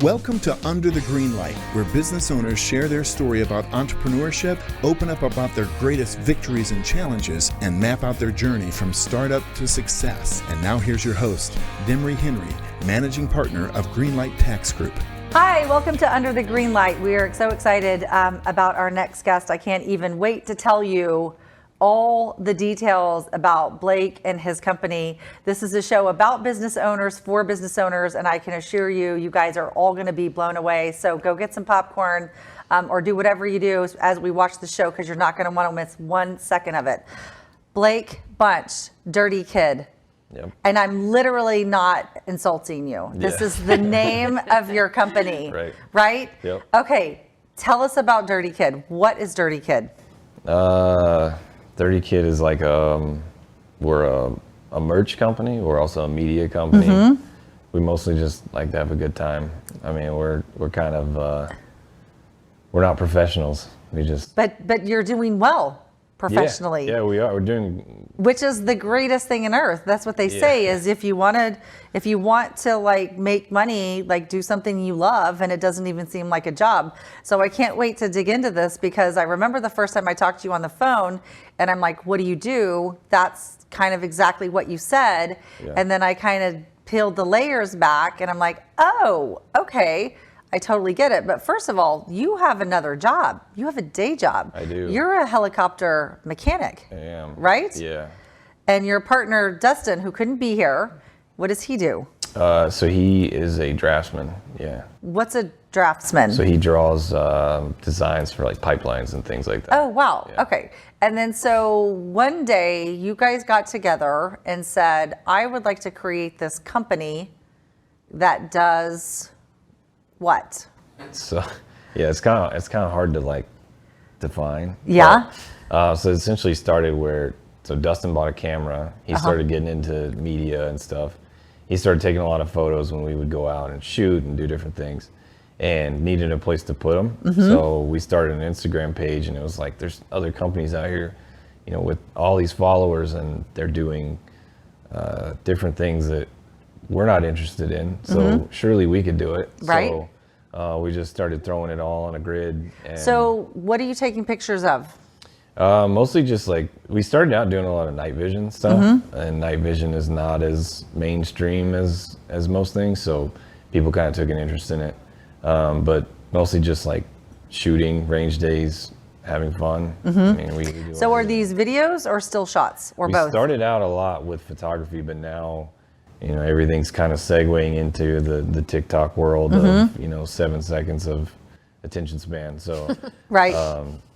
Welcome to Under the Greenlight, where business owners share their story about entrepreneurship, open up about their greatest victories and challenges, and map out their journey from startup to success. And now here's your host, Demrie Henry, Managing Partner of Greenlight Tax Group. Hi, welcome to Under the Greenlight. We are so excited about our next guest. I can't even wait to tell you all the details about Blake and his company. This is a show about business owners for business owners, and I can assure you, you guys are all going to be blown away. So go get some popcorn or do whatever you do as we watch the show, because you're not going to want to miss 1 second of it. Blake Bunch, Dirty Kid. Yep. And I'm literally not insulting you. This is the name of your company, right? Yep. Okay, tell us about Dirty Kid. What is Dirty Kid? Dirty Kid is like we're a merch company. We're also a media company. Mm-hmm. We mostly just like to have a good time. I mean, we're kind of we're not professionals. We just but you're doing well professionally. Yeah, we are. We're doing, which is the greatest thing in earth. That's what they say is if you want to like make money, like do something you love, and it doesn't even seem like a job. So I can't wait to dig into this, because I remember the first time I talked to you on the phone and I'm like, what do you do? That's kind of exactly what you said. Yeah. And then I kind of peeled the layers back and I'm like, oh, okay. I totally get it. But first of all, you have another job. You have a day job. I do. You're a helicopter mechanic. I am. Right? Yeah. And your partner, Dustin, who couldn't be here, what does he do? So he is a draftsman. Yeah. What's a draftsman? So he draws designs for like pipelines and things like that. Oh, wow. Yeah. Okay. And then so one day you guys got together and said, I would like to create this company that does what? So yeah, it's kind of hard to like define. Yeah. But, so it essentially started so Dustin bought a camera. He started getting into media and stuff. He started taking a lot of photos when we would go out and shoot and do different things, and needed a place to put them. Mm-hmm. So we started an Instagram page, and it was like, there's other companies out here, you know, with all these followers, and they're doing different things that we're not interested in. So surely we could do it. Right. So we just started throwing it all on a grid. And So what are you taking pictures of? mostly just like, we started out doing a lot of night vision stuff, and night vision is not as mainstream as most things. So people kind of took an interest in it. But mostly just like shooting, range days, having fun. I mean, we do So are these videos or still shots or both? We started out a lot with photography, but now, you know, everything's kind of segueing into the TikTok world of, you know, 7 seconds of attention span. So, Right.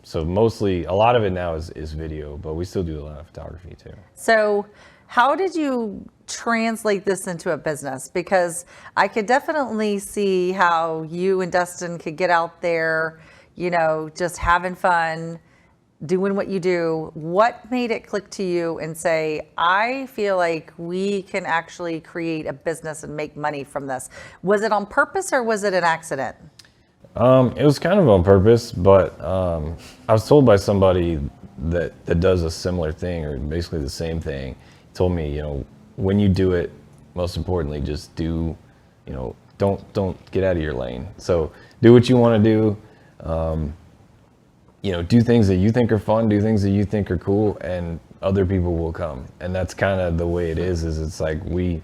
so mostly, a lot of it now is video, but we still do a lot of photography too. So how did you translate this into a business? Because I could definitely see how you and Dustin could get out there, you know, just having fun, doing what you do. What made it click to you and say, I feel like we can actually create a business and make money from this? Was it on purpose or was it an accident? It was kind of on purpose, but I was told by somebody that does a similar thing, or basically the same thing. He told me, you know, when you do it, most importantly, just do, you know, don't get out of your lane. So do what you want to do. You know, do things that you think are fun, do things that you think are cool, and other people will come. And that's kind of the way it is it's like we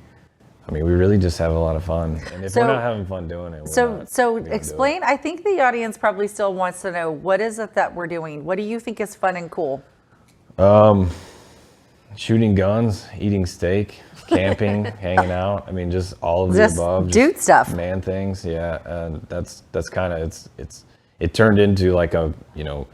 really just have a lot of fun. And if we're not having fun doing it, So explain, I think the audience probably still wants to know, what is it that we're doing? What do you think is fun and cool? Shooting guns, eating steak, camping, hanging out. I mean, just all of the above. Dude stuff. Man things, yeah. And that's kind of, it turned into like a, you know,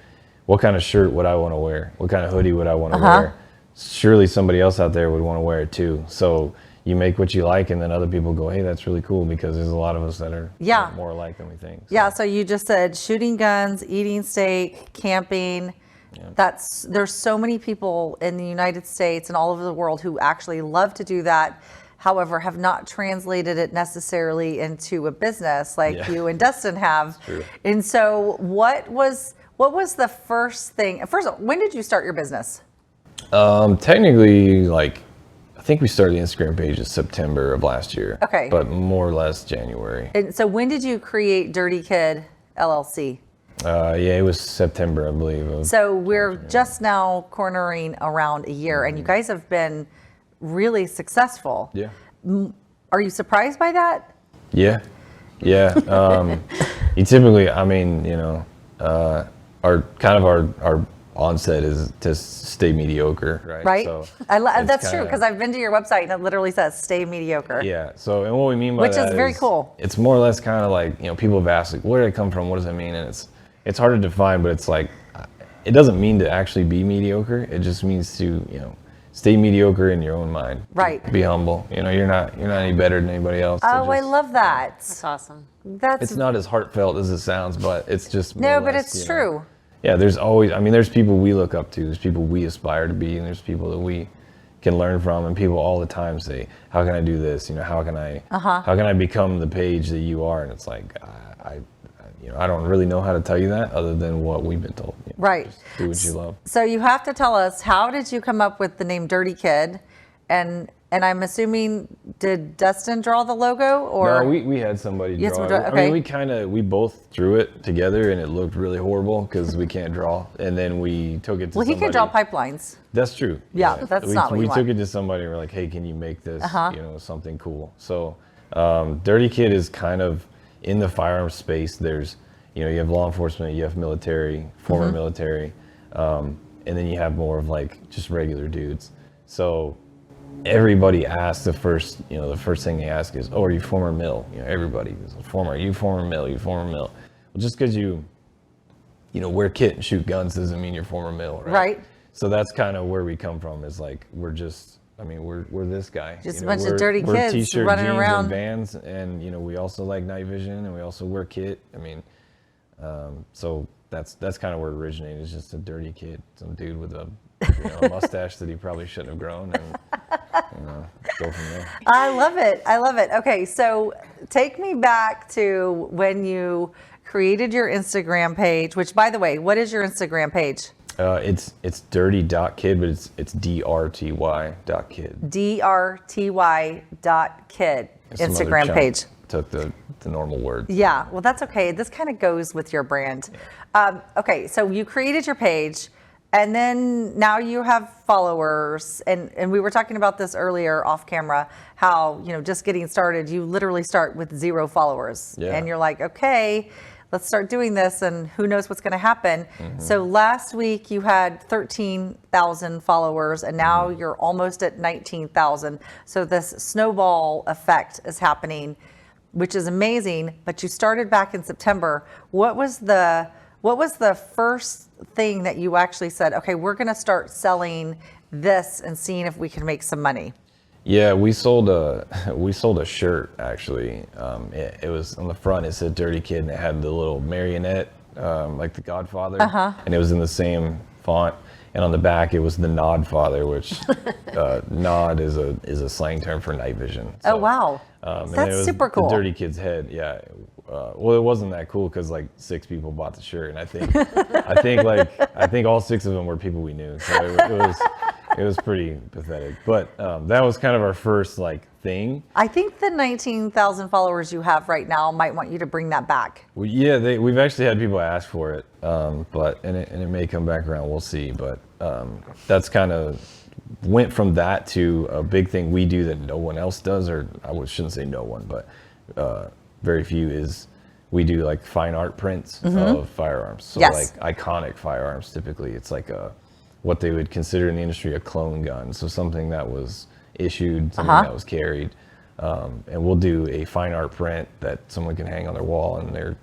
what kind of shirt would I want to wear? What kind of hoodie would I want to wear? Surely somebody else out there would want to wear it too. So you make what you like, and then other people go, hey, that's really cool, because there's a lot of us that are more alike than we think. So. Yeah, so you just said shooting guns, eating steak, camping. Yeah. There's so many people in the United States and all over the world who actually love to do that, however, have not translated it necessarily into a business like you and Dustin have. True. And so what was the first thing? First of all, when did you start your business? Technically, like think we started the Instagram page in September of last year. Okay. But more or less January. And so when did you create Dirty Kid LLC? Yeah, it was September, I believe. So we're just now cornering around a year, and you guys have been really successful. Yeah. Are you surprised by that? Yeah. You typically, I mean, you know, our onset is to stay mediocre, right? Right. So that's true, because I've been to your website and it literally says stay mediocre. Yeah. So, and what we mean by that is very cool. It's more or less kind of like, you know, people have asked, like, where did it come from? What does that mean? And it's hard to define, but it's like, it doesn't mean to actually be mediocre. It just means to, you know, stay mediocre in your own mind. Right. Be humble. You know, you're not any better than anybody else. Oh, I love that. That's awesome. It's not as heartfelt as it sounds, but it's just more no, or but less, it's true. Yeah, there's always, I mean, there's people we look up to, there's people we aspire to be, and there's people that we can learn from, and people all the time say, how can I do this? You know, how can I become the page that you are? And it's like, I don't really know how to tell you that other than what we've been told. You know, right. Just do what you love. So you have to tell us, how did you come up with the name Dirty Kid? And I'm assuming, did Dustin draw the logo, or? No, we had somebody draw it. Okay. I mean, we both drew it together, and it looked really horrible because we can't draw. And then we took it to somebody. Well, he can draw pipelines. That's true. Yeah, that's not what we you took want. it to somebody and we're like, hey, can you make this, you know, something cool? So Dirty Kid is kind of in the firearms space. There's, you know, you have law enforcement, you have military, former military, and then you have more of like just regular dudes. So everybody asks the first thing they ask is, oh, are you former mil? You know, everybody is former. You former mil? You former mil? Well, just because you wear kit and shoot guns doesn't mean you're former mil, right? Right. So that's kind of where we come from. Is like we're this guy. Just you a bunch of dirty kids t-shirt, running jeans, around. and Vans, and you know we also like night vision, and we also wear kit. I mean, so that's kind of where it originated. It's just a dirty kid, some dude with a mustache that he probably shouldn't have grown, and go from there. I love it. Okay, so take me back to when you created your Instagram page, which, by the way, what is your Instagram page? It's dirty.kid, but it's drty.kid. drty.kid Instagram page. Took the normal word. Yeah, well, that's okay. This kind of goes with your brand. Okay, so you created your page, and then now you have followers, and we were talking about this earlier off camera, how, just getting started, you literally start with 0 followers. Yeah. And you're like, okay, let's start doing this, and who knows what's going to happen. So last week you had 13,000 followers, and now you're almost at 19,000. So this snowball effect is happening, which is amazing. But you started back in September. What was the first thing that you actually said, okay, we're going to start selling this and seeing if we can make some money? Yeah, we sold a shirt actually. It was on the front. It said "Dirty Kid" and it had the little marionette, like the Godfather, and it was in the same font. And on the back, it was the Nod Father, which Nod is a slang term for night vision. So, oh wow, that's super cool. The Dirty Kid's head, yeah. Well, it wasn't that cool because like 6 people bought the shirt, and I think all 6 of them were people we knew. So it was pretty pathetic, but that was kind of our first thing. I think the 19,000 followers you have right now might want you to bring that back. Well, yeah, we've actually had people ask for it, but it may come back around. We'll see. But that's kind of went from that to a big thing we do that no one else does, or shouldn't say no one, but very few, is we do fine art prints of firearms. So yes. Iconic firearms. Typically, it's what they would consider in the industry a clone gun. So something that was issued, something that was carried. And we'll do a fine art print that someone can hang on their wall, and they're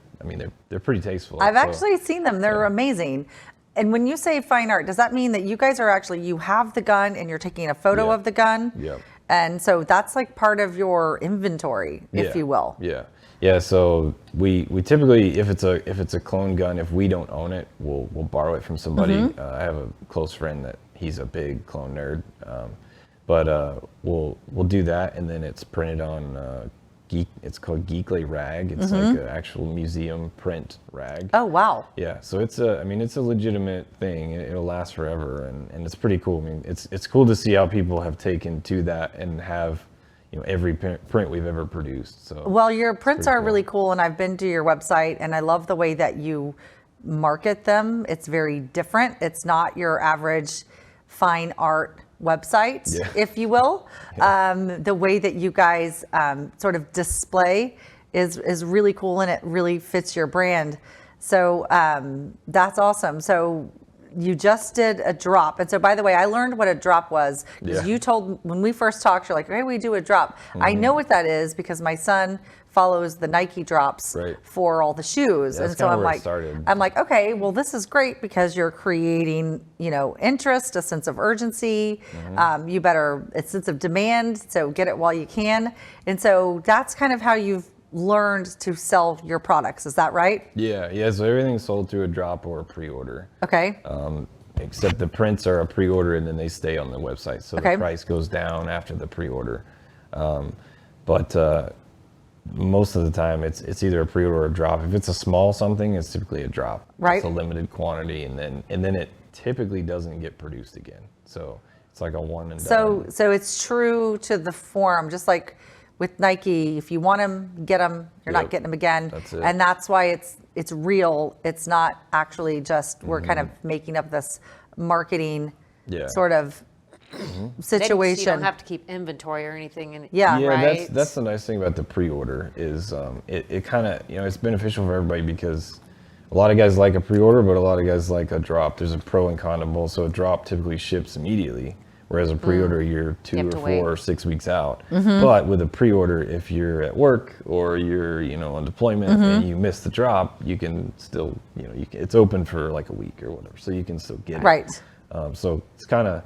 pretty tasteful. I've actually seen them. They're amazing. And when you say fine art, does that mean that you guys are you have the gun and you're taking a photo of the gun? Yeah. And so that's part of your inventory, if you will. Yeah. Yeah, so we typically, if it's a clone gun, if we don't own it, we'll borrow it from somebody. I have a close friend that he's a big clone nerd, but we'll do that, and then it's printed on it's called Geekly rag. It's like an actual museum print rag. Oh, wow. Yeah, so it's a legitimate thing. It'll last forever, and it's pretty cool. I mean, it's cool to see how people have taken to that and have, every print we've ever produced. So well, your prints are really cool, and I've been to your website, and I love the way that you market them. It's very different. It's not your average fine art website, if you will. The way that you guys sort of display is really cool, and it really fits your brand. So that's awesome. So you just did a drop. And so, by the way, I learned what a drop was because you told, when we first talked, you're like, hey, we do a drop. I know what that is because my son follows the Nike drops for all the shoes. Yeah, and so I'm like, okay, well, this is great because you're creating, interest, a sense of urgency. A sense of demand. So get it while you can. And so that's kind of how you've learned to sell your products. Is that right? Yeah. So everything's sold through a drop or a pre-order. Okay. Except the prints are a pre-order and then they stay on the website. So the price goes down after the pre-order. But most of the time it's either a pre-order or a drop. If it's a small something, it's typically a drop. Right. It's a limited quantity and then it typically doesn't get produced again. So it's like a one and done. So it's true to the form, just like with Nike, if you want them, get them. You're not getting them again. That's it. And that's why it's real. It's not actually just we're kind of making up this marketing sort of situation. You don't have to keep inventory or anything. Right? That's the nice thing about the pre-order is it kind of, it's beneficial for everybody because a lot of guys like a pre-order, but a lot of guys like a drop. There's a pro and con to both. So a drop typically ships immediately. Whereas a pre-order, you're 2 or 4 or 6 weeks out. But with a pre-order, if you're at work or you're, on deployment and you miss the drop, you can still, it's open for like a week or whatever, so you can still get it. Right. So it's kind of,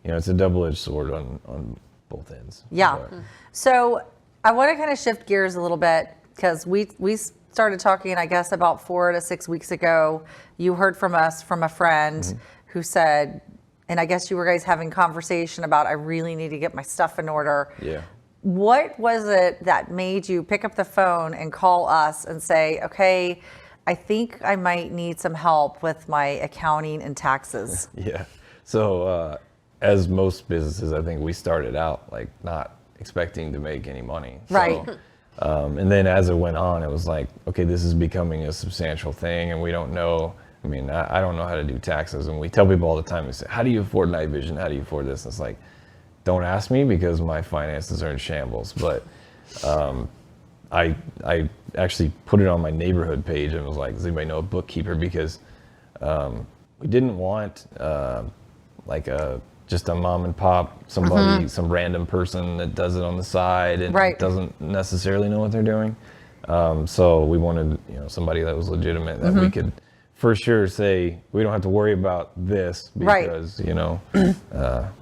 it's a double-edged sword on both ends. Yeah. But, so I want to kind of shift gears a little bit because we started talking, I guess, about 4 to 6 weeks ago. You heard from us from a friend who said, and I guess you were guys having conversation about, I really need to get my stuff in order. Yeah. What was it that made you pick up the phone and call us and say, okay, I think I might need some help with my accounting and taxes? Yeah. So as most businesses, I think we started out like not expecting to make any money. Right. So, and then as it went on, it was like, okay, this is becoming a substantial thing and we don't know. I mean, I don't know how to do taxes, and we tell people all the time, we say, how do you afford night vision? How do you afford this? And it's like, don't ask me because my finances are in shambles. But I actually put it on my neighborhood page and was like, does anybody know a bookkeeper? Because we didn't want just a mom and pop, somebody, some random person that does it on the side and doesn't necessarily know what they're doing. So we wanted, somebody that was legitimate that we could for sure say we don't have to worry about this because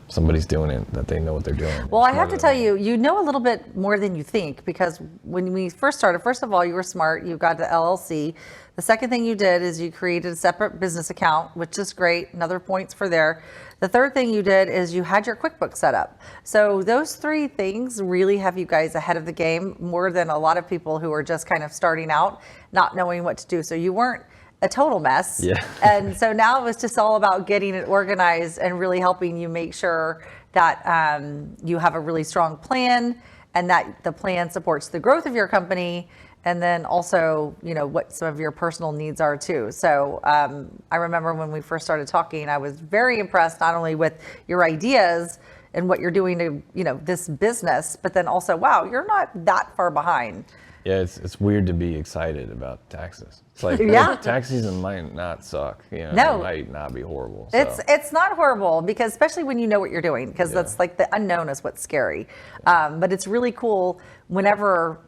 somebody's doing it that they know what they're doing. Well, I have to tell you, you know a little bit more than you think because when we first started, first of all, you were smart. You got the LLC. The second thing you did is you created a separate business account, which is great. Another points for there. The third thing you did is you had your QuickBooks set up. So those 3 things really have you guys ahead of the game more than a lot of people who are just kind of starting out, not knowing what to do. So you weren't a total mess. Yeah. And so now it's just all about getting it organized and really helping you make sure that you have a really strong plan and that the plan supports the growth of your company and then also, what some of your personal needs are too. So I remember when we first started talking, I was very impressed not only with your ideas and what you're doing to, this business, but then also, wow, you're not that far behind. Yeah, it's weird to be excited about taxes. It's like tax season might not suck. It might not be horrible. So. It's not horrible because especially when you know what you're doing because that's like the unknown is what's scary. But it's really cool whenever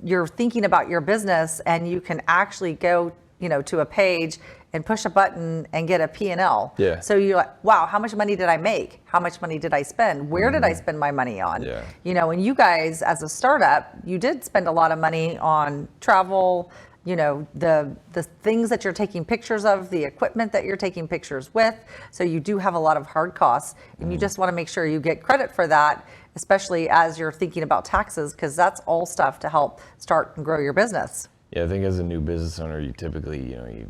you're thinking about your business and you can actually go to a page and push a button and get a P&L. Yeah. So you're like, wow, how much money did I make? How much money did I spend? Where did I spend my money on? Yeah. And you guys as a startup, you did spend a lot of money on travel, the things that you're taking pictures of, the equipment that you're taking pictures with. So you do have a lot of hard costs and you just want to make sure you get credit for that especially as you're thinking about taxes, because that's all stuff to help start and grow your business. Yeah, I think as a new business owner, you typically,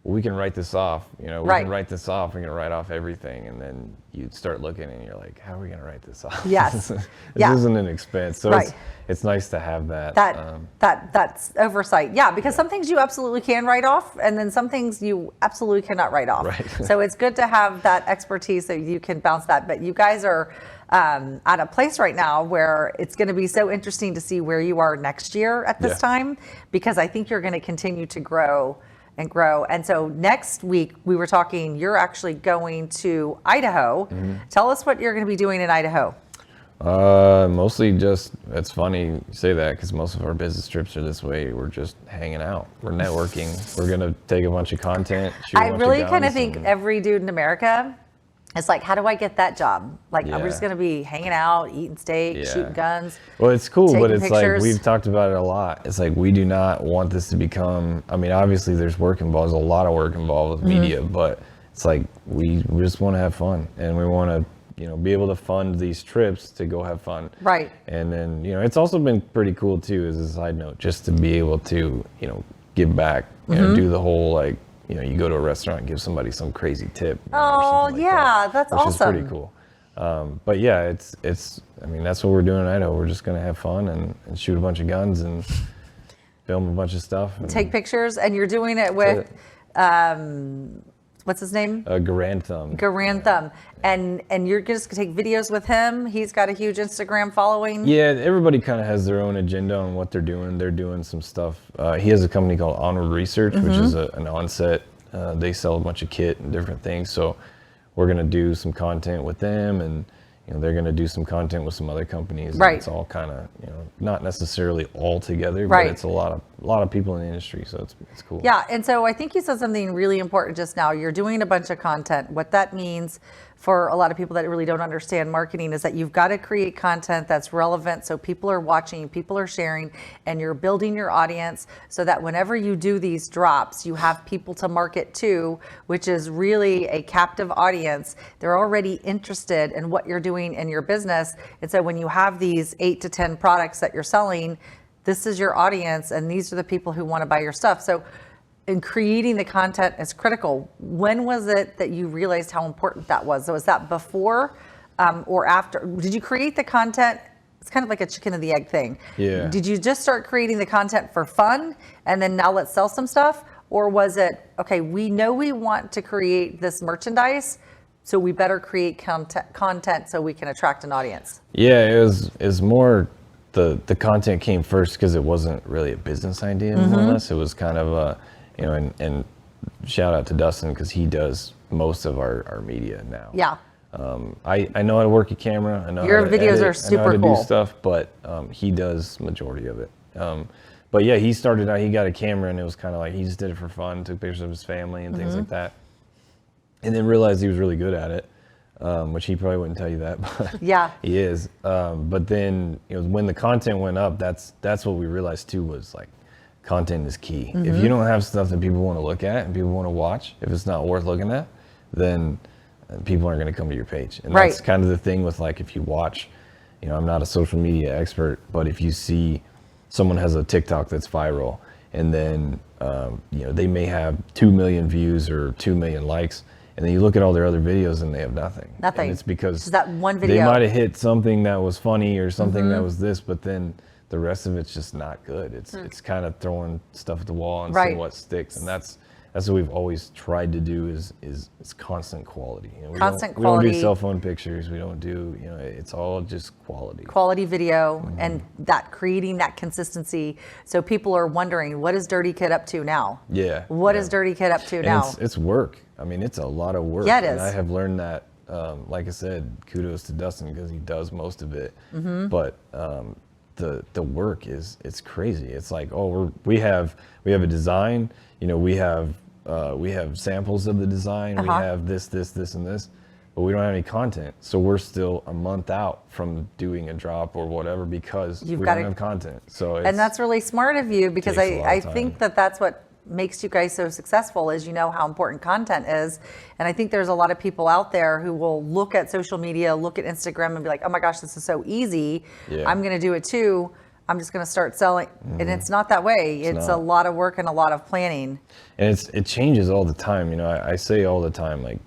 we can write this off, we Right. can write this off, we're going to write off everything. And then you start looking and you're like, how are we going to write this off? Yes. This Yeah. isn't an expense. So Right. it's nice to have that. That's oversight. Yeah, because some things you absolutely can write off, and then some things you absolutely cannot write off. Right. So it's good to have that expertise so you can bounce that. But you guys are at a place right now where it's going to be so interesting to see where you are next year at this Yeah. time, because I think you're going to continue to grow and grow. And so next week we were talking, you're actually going to Idaho. Tell us what you're going to be doing in Idaho. Mostly just, it's funny you say that because most of our business trips are this way. We're just hanging out. We're networking. We're going to take a bunch of content. Shoot a I bunch really of kind of guns think and- every dude in America is like, how do I get that job? Like, I'm Yeah. just going to be hanging out, eating steak, Yeah. shooting guns. Well, it's cool, but taking it's pictures. like we've talked about it a lot. It's like we do not want this to become. I mean, obviously there's work involved. There's a lot of work involved with media, but it's like we just want to have fun, and we want to be able to fund these trips to go have fun. Right. And then it's also been pretty cool too, as a side note, just to be able to give back. Do the whole like you go to a restaurant and give somebody some crazy tip. Oh, or something like yeah, that, that's which awesome. is pretty cool. But yeah, it's. I mean, that's what we're doing in Idaho. We're just gonna have fun and shoot a bunch of guns and film a bunch of stuff. And Take pictures, and you're doing it with, what's his name? Garand Thumb. Garantham. And you're just going to take videos with him. He's got a huge Instagram following. Yeah, everybody kind of has their own agenda on what they're doing. They're doing some stuff. He has a company called Onward Research, which is an onset. They sell a bunch of kit and different things. So we're going to do some content with them, and they're going to do some content with some other companies. Right. And it's all kind of not necessarily all together, Right. but it's a lot of people in the industry. So it's cool. Yeah, and so I think you said something really important just now. You're doing a bunch of content. What that means for a lot of people that really don't understand marketing is that you've got to create content that's relevant, so people are watching, people are sharing, and you're building your audience so that whenever you do these drops, you have people to market to, which is really a captive audience. They're already interested in what you're doing in your business. And so when you have these 8 to 10 products that you're selling, this is your audience, and these are the people who want to buy your stuff. So in creating the content is critical. When was it that you realized how important that was? So was that before or after? Did you create the content? It's kind of like a chicken and the egg thing. Yeah. Did you just start creating the content for fun and then now let's sell some stuff? Or was it, okay, we know we want to create this merchandise, so we better create content so we can attract an audience? Yeah, it's more the content came first because it wasn't really a business idea more or less. It was kind of a and shout out to Dustin because he does most of our media now. Yeah. I know how to work a camera. I know Your how to videos edit, are super I know how to cool. do stuff, but he does majority of it. But yeah, he started out. He got a camera, and it was kind of like he just did it for fun. Took pictures of his family and things like that, and then realized he was really good at it, which he probably wouldn't tell you that, but Yeah. he is. But then when the content went up, that's what we realized too was like. Content is key. If you don't have stuff that people want to look at and people want to watch, if it's not worth looking at, then people aren't going to come to your page. And that's Right. kind of the thing with like if you watch, I'm not a social media expert, but if you see someone has a TikTok that's viral and then they may have 2 million views or 2 million likes, and then you look at all their other videos and they have nothing. Nothing. And it's because Just that one video. they might have hit something that was funny or something that was this, but then the rest of it's just not good. It's kind of throwing stuff at the wall and Right. seeing what sticks, and that's what we've always tried to do is constant quality. We Constant we don't quality. do cell phone pictures. We don't do it's all just quality. Quality video and that creating that consistency. So people are wondering, what is Dirty Kid up to now? Yeah. What yeah. is Dirty Kid up to And now? it's work. I mean, it's a lot of work. Yeah, it And is. I have learned that. Like I said, kudos to Dustin because he does most of it. But the work it's crazy. It's like, oh, we have a design. We have samples of the design. We have this, and this, but we don't have any content. So we're still a month out from doing a drop or whatever because we don't have content. So And that's really smart of you because takes a lot I of time. think that's what makes you guys so successful is you know how important content is. And I think there's a lot of people out there who will look at social media, look at Instagram and be like, oh my gosh, this is so easy. Yeah. I'm going to do it too. I'm just going to start selling. And it's not that way. It's a lot of work and a lot of planning. And it changes all the time. You know, I say all the time, like,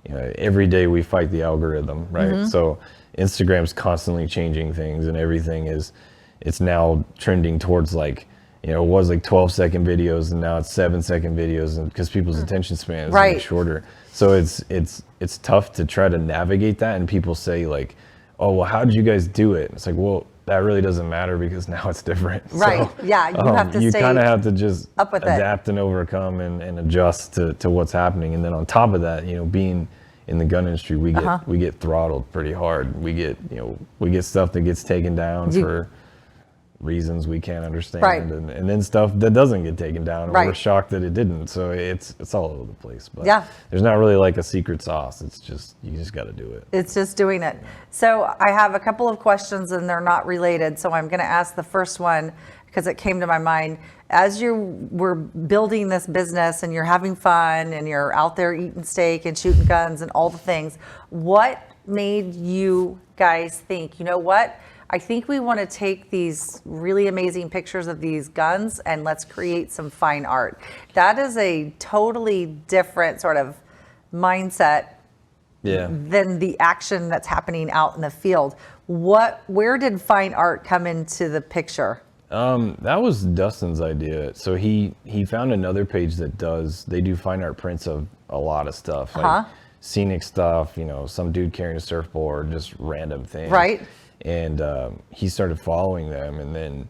you know, every day we fight the algorithm, right? So Instagram's constantly changing things, and everything it's now trending towards, like, you know, it was like 12-second videos and now it's 7-second videos, and because people's attention span is Right. much shorter. So it's tough to try to navigate that, and people say like, oh, well, how did you guys do it? It's like, well, that really doesn't matter because now it's different. Right. So, Yeah, you have to you stay kind of have to just up with it. adapt and overcome and adjust to what's happening. And then on top of that, you know, being in the gun industry, we get throttled pretty hard. We get stuff that gets taken down for reasons we can't understand, Right. and then stuff that doesn't get taken down, and Right. we're shocked that it didn't. So it's all over the place. But Yeah. there's not really like a secret sauce. It's just you just got to do it. It's just doing it. So I have a couple of questions and they're not related. So I'm going to ask the first one because it came to my mind. As you were building this business and you're having fun and you're out there eating steak and shooting guns and all the things, what made you guys think, you know what? I think we want to take these really amazing pictures of these guns and let's create some fine art. That is a totally different sort of mindset Yeah. than the action that's happening out in the field. Where did fine art come into the picture? That was Dustin's idea. So he found another page that they do fine art prints of a lot of stuff, like scenic stuff, you know, some dude carrying a surfboard, just random things. Right. And he started following them, and then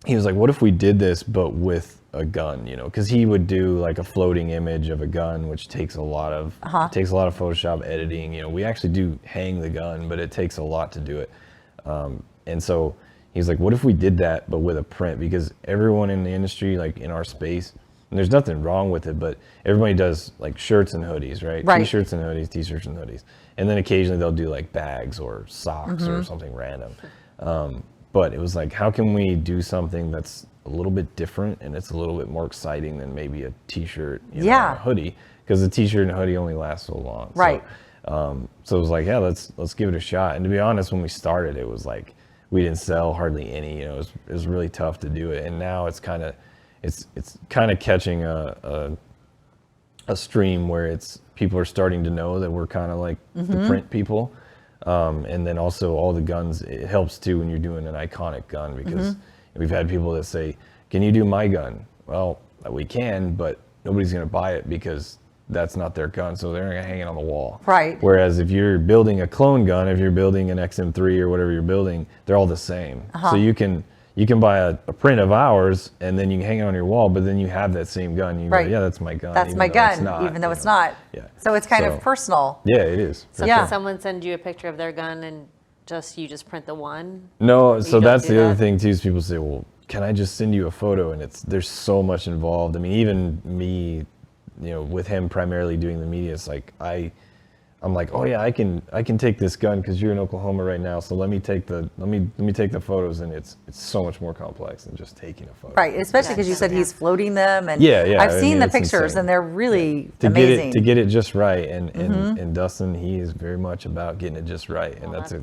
he was like, what if we did this but with a gun, you know, because he would do like a floating image of a gun, which takes a lot of Photoshop editing. You know, we actually do hang the gun, but it takes a lot to do it. And so he's like, what if we did that but with a print? Because everyone in the industry, like in our space, and there's nothing wrong with it, but everybody does like shirts and hoodies, right? Right. T-shirts and hoodies, T-shirts and hoodies. And then occasionally they'll do like bags or socks or something random. But it was like, how can we do something that's a little bit different and it's a little bit more exciting than maybe a T-shirt, you know, and a hoodie? Because the T-shirt and hoodie only last so long. Right. So it was like, yeah, let's give it a shot. And to be honest, when we started, it was like we didn't sell hardly any. You know, it was really tough to do it. And now it's kind of catching a stream where people are starting to know that we're kind of like the print people. And then also all the guns, it helps too when you're doing an iconic gun, because we've had people that say, can you do my gun? Well, we can, but nobody's going to buy it because that's not their gun, so they're going to hang it on the wall. Right. Whereas if you're building a clone gun, if you're building an XM3 or whatever you're building, they're all the same. So you can buy a print of ours and then you can hang it on your wall, but then you have that same gun. You go, yeah, that's my gun. That's my gun, even though it's not. Yeah. So it's kind of personal. Yeah, it is. So Yeah. can someone send you a picture of their gun and you just print the one? No, so don't that's do the other that? thing too, is people say, well, can I just send you a photo? And there's so much involved. I mean, even me, you know, with him primarily doing the media, it's like I'm like, oh yeah, I can take this gun because you're in Oklahoma right now. So let me take the photos, and it's so much more complex than just taking a photo. Right, especially because you said he's floating them, and Yeah, I've I seen mean, the it's pictures, insane. and they're really To amazing. get it just right, and Dustin, he is very much about getting it just right, and it's a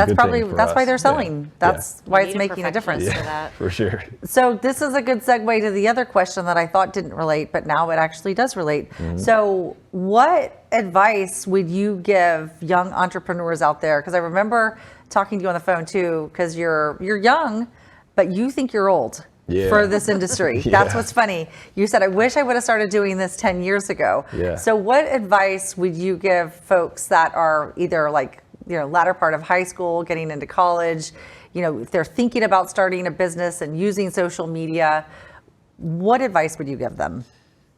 good probably thing for that's us. why they're Yeah. selling. That's why You it's need a making a difference. perfectionist for that. For sure. So this is a good segue to the other question that I thought didn't relate, but now it actually does relate. So what advice would you give young entrepreneurs out there? Because I remember talking to you on the phone too, because you're young, but you think you're old for this industry. That's what's funny. You said, I wish I would have started doing this 10 years ago. Yeah. So what advice would you give folks that are either like, you know, latter part of high school, getting into college, you know, if they're thinking about starting a business and using social media, what advice would you give them?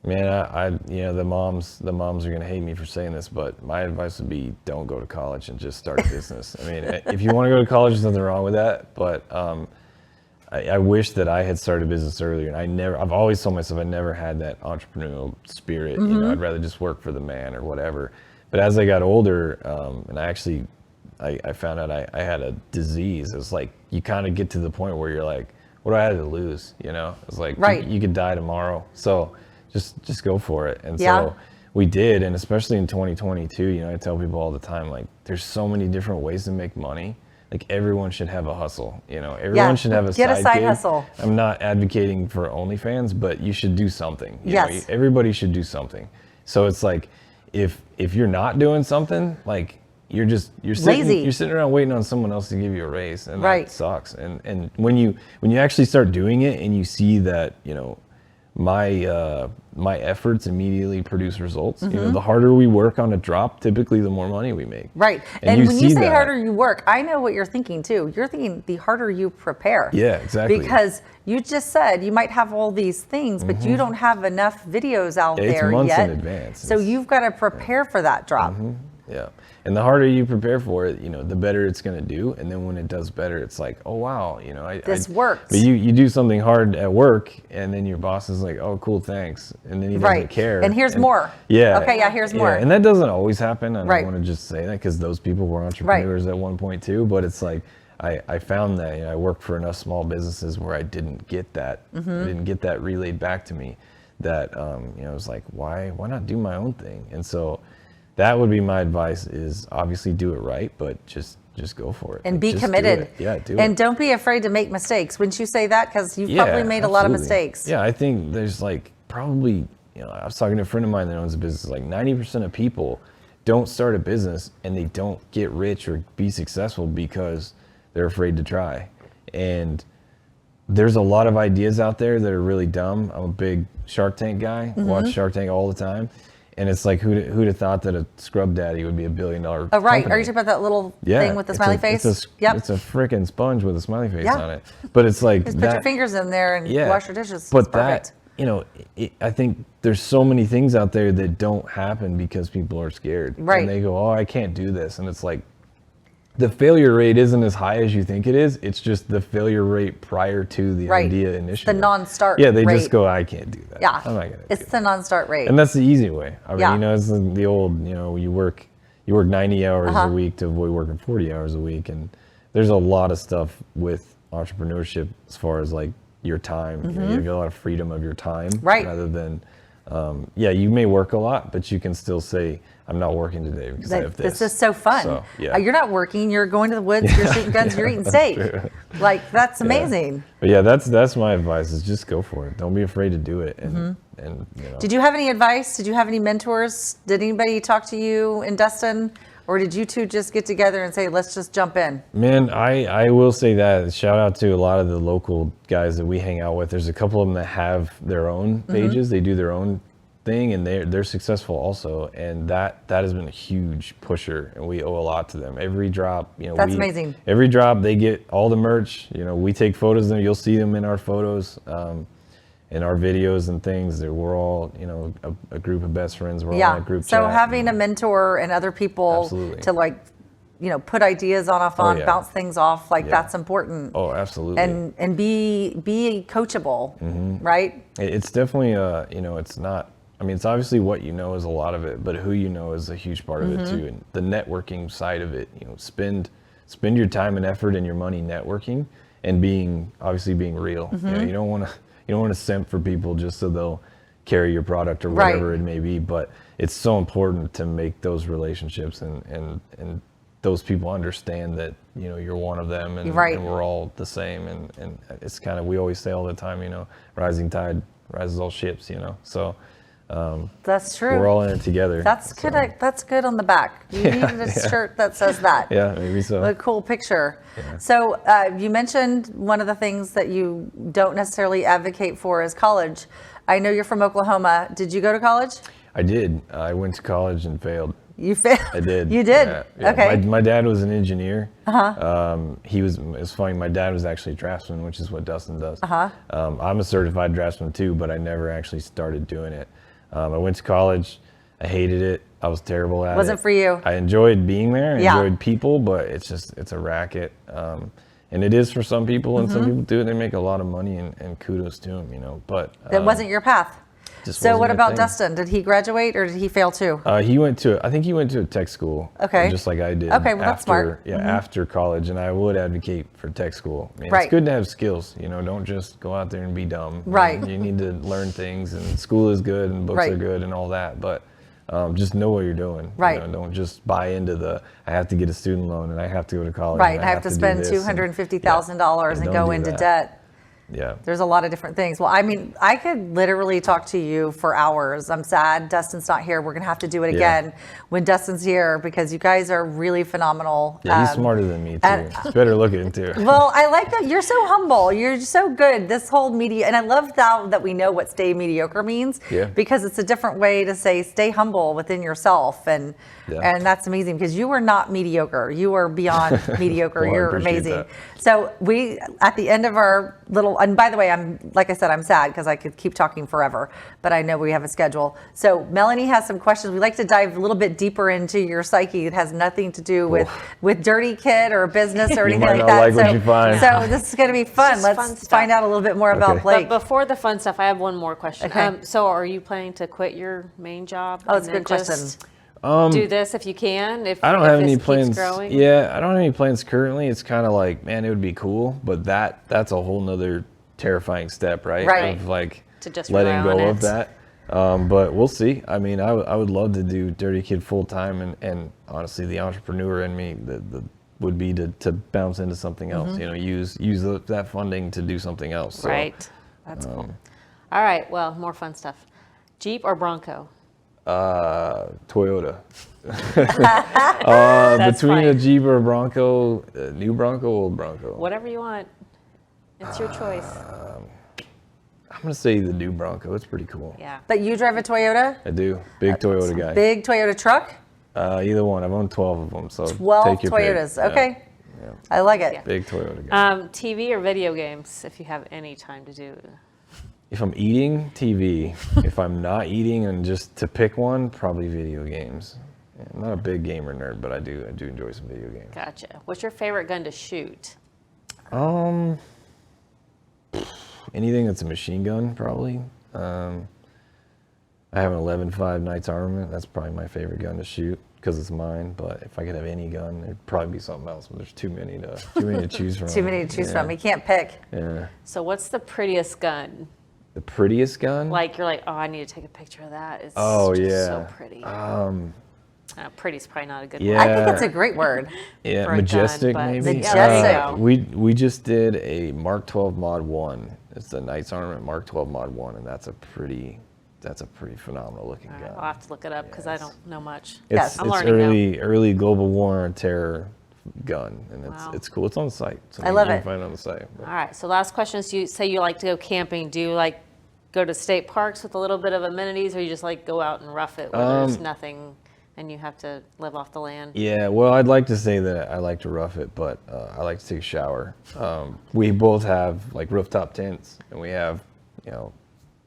Man, I you know, the moms are gonna hate me for saying this, but my advice would be don't go to college and just start a business. I mean, if you want to go to college, there's nothing wrong with that. But I wish that I had started a business earlier, and I've always told myself I never had that entrepreneurial spirit. You know, I'd rather just work for the man or whatever. But as I got older, and I found out I had a disease. It's like you kind of get to the point where you're like, what do I have to lose? You know, it's like, Right. you could die tomorrow. So just go for it. And Yeah. so we did. And especially in 2022, you know, I tell people all the time, like, there's so many different ways to make money. Like, everyone should have a hustle, you know, everyone should have Get a side gig. hustle. I'm not advocating for OnlyFans, but you should do something. You know, Yes. everybody should do something. So it's like, if you're not doing something, like, you're Lazy. you're sitting around waiting on someone else to give you a raise, and Right. that sucks. And when you actually start doing it and you see that, you know, my efforts immediately produce results. You know, the harder we work on a drop, typically the more money we make. Right. And when you see say that. harder you work, I know what you're thinking too. You're thinking the harder you prepare. Yeah, exactly. Because you just said you might have all these things, but you don't have enough videos out Yeah, it's there months yet. in advance. So you've got to prepare for that drop. Yeah. And the harder you prepare for it, you know, the better it's going to do. And then when it does better, it's like, oh, wow, you know, This works. But you do something hard at work, and then your boss is like, oh, cool, thanks. And then he doesn't Right. care. And here's more. Yeah. Okay, yeah, here's more. And that doesn't always happen. I don't Right. want to just say that, because those people were entrepreneurs at one point too. But it's like, I found that, you know, I worked for enough small businesses where I didn't get that. I didn't get that relayed back to me. That you know, it was like, why not do my own thing? And so that would be my advice: is obviously do it right, but just go for it And be just do committed. it. Yeah, do And it. don't be afraid to make mistakes. Wouldn't you say that? Because you've probably made a lot of absolutely. mistakes. Yeah, I think there's like probably, you know, I was talking to a friend of mine that owns a business. Like 90% of people don't start a business and they don't get rich or be successful because they're afraid to try. And there's a lot of ideas out there that are really dumb. I'm a big Shark Tank guy. Watch Shark Tank all the time. And it's like, who'd have thought that a scrub daddy would be $1 billion Oh, right. company? Are you talking about that little thing with the smiley face? It's Yep. a freaking sponge with a smiley face Yeah. on it. But it's like Just put your fingers in there and wash your dishes. But It's perfect. that, you know, I think there's so many things out there that don't happen because people are scared. Right. And they go, oh, I can't do this. And it's like, the failure rate isn't as high as you think it is. It's just the failure rate prior to the Right. idea It's initially. the non-start Yeah, they rate. just go, I can't do that. Yeah. I'm not gonna It's do the non-start rate. and that's the easy way. I mean, Yeah. you know, it's the old, you know, you work 90 hours a week to avoid working 40 hours a week. And there's a lot of stuff with entrepreneurship as far as like your time. You know, you have a lot of freedom of your time. Right. Rather than, you may work a lot, but you can still say, I'm not working today because I have this. This is so fun. So, yeah. You're not working. You're going to the woods. You're shooting guns. You're eating steak. Like, that's amazing. But yeah, that's my advice, is just go for it. Don't be afraid to do it. And you know. Did you have any advice? Did you have any mentors? Did anybody talk to you in Destin? Or did you two just get together and say, let's just jump in? Man, I will say that. Shout out to a lot of the local guys that we hang out with. There's a couple of them that have their own pages. They do their own thing, and they're successful also. And that has been a huge pusher, and we owe a lot to them. Every drop, you know, That's amazing. Every drop, they get all the merch. You know, we take photos of them. You'll see them in our photos, in our videos and things. That we're all, you know, a group of best friends. We're all in a group So chat. having a mentor and other people Absolutely. to, like, you know, put ideas on a phone, yeah. bounce things off, like, Yeah. that's important. Oh, absolutely. And be coachable, right? It's definitely you know, it's not, I mean, it's obviously what you know is a lot of it, but who you know is a huge part of it too. And the networking side of it, you know, spend your time and effort and your money networking, and being real. You know, you don't want to simp for people just so they'll carry your product or Right. whatever it may be. But it's so important to make those relationships and those people understand that, you know, you're one of them, and, Right. and we're all the same. And it's kind of, we always say all the time, you know, rising tide rises all ships, you know. So That's true. we're all in it together. That's good. That's good on the back. You needed a shirt that says that. Yeah, maybe so. A cool picture. So you mentioned one of the things that you don't necessarily advocate for is college. I know you're from Oklahoma. Did you go to college? I did. I went to college and failed. You failed. I did. You did. Yeah, yeah. Okay. My dad was an engineer. It's funny. My dad was actually a draftsman, which is what Dustin does. I'm a certified draftsman too, but I never actually started doing it. I went to college. I hated it. I was terrible at it. Wasn't for you. I enjoyed being there. I Yeah. enjoyed people, but it's a racket. And it is for some people, and some people do it. They make a lot of money, and kudos to them, you know. But That wasn't your path. Just So wasn't what my about thing. Dustin? Did he graduate or did he fail too? I think he went to a tech school. Okay. Just like I did. Okay, well, that's smart. Yeah, after college, and I would advocate for tech school. I mean, Right. It's good to have skills. Don't just go out there and be dumb. Right. You need to learn things, and school is good, and books Right. are good, and all that. But just know what you're doing. Right. Don't just buy into I have to get a student loan, and I have to go to college. Right, and I have to do spend this, and- $250,000 and don't go do into that. debt. Yeah. There's a lot of different things. Well, I mean, I could literally talk to you for hours. I'm sad Dustin's not here. We're going to have to do it Yeah. again when Dustin's here because you guys are really phenomenal. Yeah, he's smarter than me too. and- He's better looking too. Well, I like that. You're so humble. You're so good. This whole media, and I love that we know what stay mediocre means Yeah. because it's a different way to say stay humble within yourself. And that's amazing because you are not mediocre. You are beyond mediocre. Well, I You're appreciate amazing. that. So we, at the end of our little, and by the way, like I said, I'm sad because I could keep talking forever, but I know we have a schedule. So Melanie has some questions. We like to dive a little bit deeper into your psyche. It has nothing to do with Dirty Kid or business or You anything might like not that. like what you find. So this is going to be fun. just Let's fun stuff. find out a little bit more about Okay. Blake. But before the fun stuff, I have one more question. Okay. So are you planning to quit your main job? Oh, it's a and good then question. just Do this if you can. If I don't if have this any keeps plans. growing? Yeah, I don't have any plans currently. It's kind of like, man, it would be cool, but that's a whole nother terrifying step, right? Right. Of like To just letting rely go on of it. that. But we'll see. I mean, I would love to do Dirty Kid full time, and honestly, the entrepreneur in me would be to bounce into something else. Mm-hmm. Use that funding to do something else. So, Right. That's cool. All right. Well, more fun stuff. Jeep or Bronco? Toyota. That's Between fine. a Jeep or a Bronco, new Bronco, old Bronco. Whatever you want. It's your choice. I'm gonna say the new Bronco. It's pretty cool. Yeah. But you drive a Toyota? I do. Big Toyota guy. Big Toyota truck? Either one. I've owned 12 of them. So 12 take your pick. Toyotas. Yeah. Okay. I like it. Yeah. Big Toyota guy. TV or video games, if you have any time to do. If I'm eating, TV. If I'm not eating and just to pick one, probably video games. Yeah, I'm not a big gamer nerd, but I do enjoy some video games. Gotcha. What's your favorite gun to shoot? Anything that's a machine gun, probably. I have an 11.5 Knights Armament. That's probably my favorite gun to shoot because it's mine. But if I could have any gun, it'd probably be something else. But there's too many to choose from. Too many to choose from. You can't pick. Yeah. So what's the prettiest gun? The prettiest gun? Like you're like, oh, I need to take a picture of that. It's Oh, just yeah. so pretty. Pretty's probably not a good Yeah. I think it's a great word. Yeah, for a gun, Majestic but- maybe. Yeah, there you go. We just did a Mark 12 Mod 1. It's the Knights Armament Mark 12 Mod 1, and that's a pretty phenomenal looking All gun. right, I'll have to look it up because I don't know much. Yes. I'm It's learning early global war and terror gun, and Wow. it's cool. It's on the site. So I love you it. can find it on the site. now. All right, so last question is you say you like to go camping. Do you like go to state parks with a little bit of amenities, or you just like go out and rough it where there's nothing and you have to live off the land? Yeah, well, I'd like to say that I like to rough it, but I like to take a shower. We both have like rooftop tents, and we have,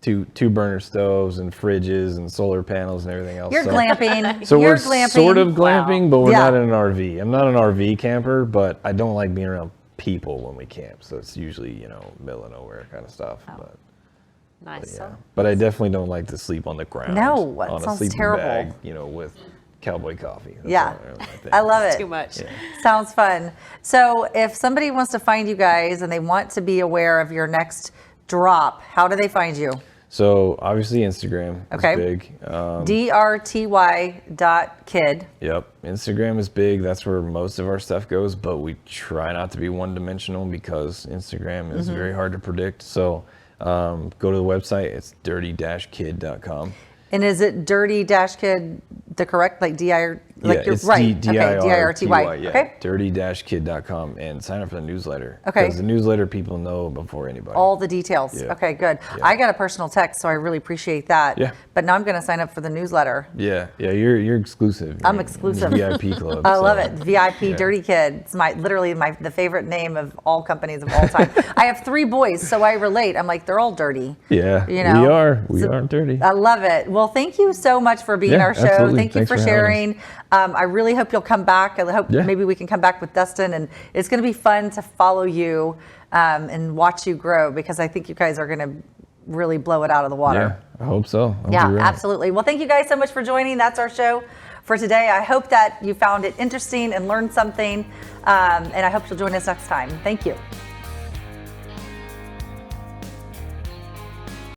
two burner stoves and fridges and solar panels and everything else. You're glamping. So You're we're glamping. sort of glamping, but we're Yeah. not in an RV. I'm not an RV camper, but I don't like being around people when we camp. So it's usually, middle of nowhere kind of stuff. But Nice. yeah. But I definitely don't like to sleep on the ground. No, that on a sounds sleeping terrible. bag, with cowboy coffee. That's Yeah. not really my thing. I love Too it. much. Sounds fun. So if somebody wants to find you guys and they want to be aware of your next drop, how do they find you? So obviously Instagram Okay. is big. drty.kid. Yep. Instagram is big. That's where most of our stuff goes, but we try not to be one-dimensional because Instagram is very hard to predict. So go to the website. It's dirty-kid.com. And is it dirty-kid the correct, like D-I, like yeah, you're it's right. Okay, D-I-R-T-Y. D-I-R-T-Y. Yeah, Okay. dirty-kid.com and sign up for the newsletter. Okay. Because the newsletter people know before anybody. All the details. Yeah. Okay, good. Yeah. I got a personal text, so I really appreciate that. Yeah. But now I'm going to sign up for the newsletter. Yeah, you're exclusive. I'm You're in exclusive. the VIP club. I so, love it. VIP yeah. Dirty Kid. It's literally the favorite name of all companies of all time. I have 3 boys, so I relate. I'm like, they're all dirty. Yeah, You know? we are dirty. I love it. Well, thank you so much for being Yeah, our show. absolutely. Thank you Thanks for for having sharing. I really hope you'll come back. I hope Yeah. maybe we can come back with Dustin, and it's going to be fun to follow you and watch you grow because I think you guys are going to really blow it out of the water. Yeah, I hope so. I hope Yeah, you're right. absolutely. Well, thank you guys so much for joining. That's our show for today. I hope that you found it interesting and learned something, and I hope you'll join us next time. Thank you.